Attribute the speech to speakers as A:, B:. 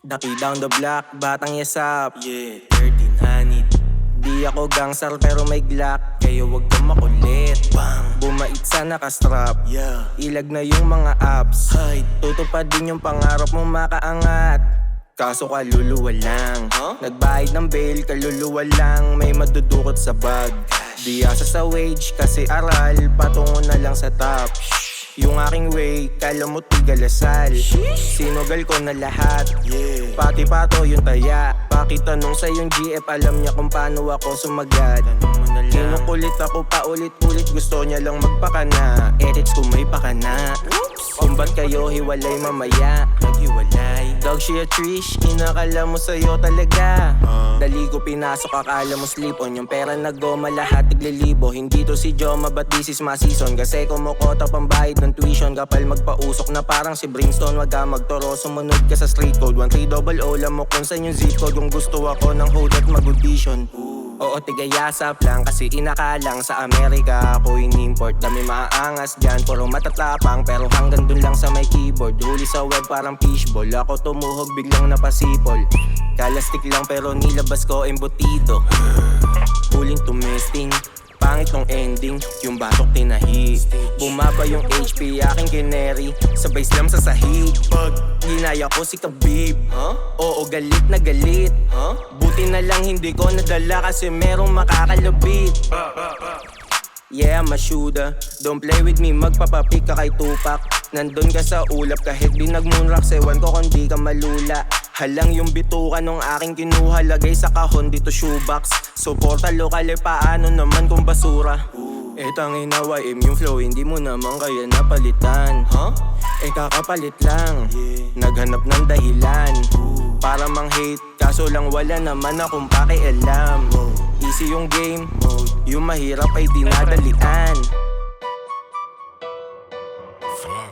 A: Daki down the block, batang yasap.
B: Yeah, 1300.
A: Di ako gangsar pero may glock, kaya wag kang makulit.
B: Bang,
A: Bumait sa nakastrap,
B: yeah.
A: ilag na yung mga apps.
B: Hide,
A: Tutupad din yung pangarap mo makaangat. Kaso kaluluwa lang,
B: Huh?
A: nagbayad ng bail, kaluluwa lang. May madudukot sa bag. Di asa sa wage kasi aral, patungo na lang sa top. Yung aking way, kala mo tigalasal. Sinugal ko na lahat,
B: yeah.
A: pati pato yung taya. Pakitanong sa yung GF, alam niya kung paano ako sumagat.
B: Tanong mo na lang.
A: Kinukulit ako pa ulit-ulit, gusto niya lang magpakana. Edits kung may pakana. Kung ba't kayo hiwalay mamaya,
B: Naghiwalay.
A: dog shit Trish, inakala mo sa'yo talaga.
B: Ah.
A: Dali ko pinasok, akala mo slip on. Yung pera na goma, lahat tiglilibo. Hindi to si Joma, but this is my season. Kasi kumukota pambayad ng tuition. Kapal magpausok na parang si Brimstone. Wag ka magtoro, sumunod ka sa street code 1300, alam mo kung saan yung zip code. Kung gusto ako ng hold at mag-audition. Oo, tigayasap lang kasi inakalang sa Amerika ako in-import. Dami maangas dyan, puro matatapang. Pero hanggang dun lang sa may keyboard. Huli sa web parang fishball. Ako tumuhog, biglang napasipol. Kalastik lang pero nilabas ko embutido. Huling tumesting, pangit tong ending. Yung batok tinahi. Bumaba yung HP, aking kineri. Sabay slam sa sahig.
B: Pag,
A: Ginaya ko si Khabib.
B: huh?
A: Oo, galit na galit.
B: Huh?
A: Buti na lang hindi ko nadala kasi merong makakalabit. Yeah, I'm a shooter. Don't play with me, magpapapik ka kay Tupac. Nandun ka sa ulap kahit binag-moonrock. Sewan ko kung di ka malula. Halang yung bituka nung aking kinuha. Lagay sa kahon dito shoebox. Suporta lokal eh, paano naman kung basura. Tangin na YM yung flow, hindi mo naman kaya napalitan.
B: Huh?
A: Kakapalit lang,
B: Yeah.
A: naghanap ng dahilan para mang-hate, kaso lang wala naman akong pakialam. Easy yung game, yung mahirap ay dinadalian.
C: Fuck.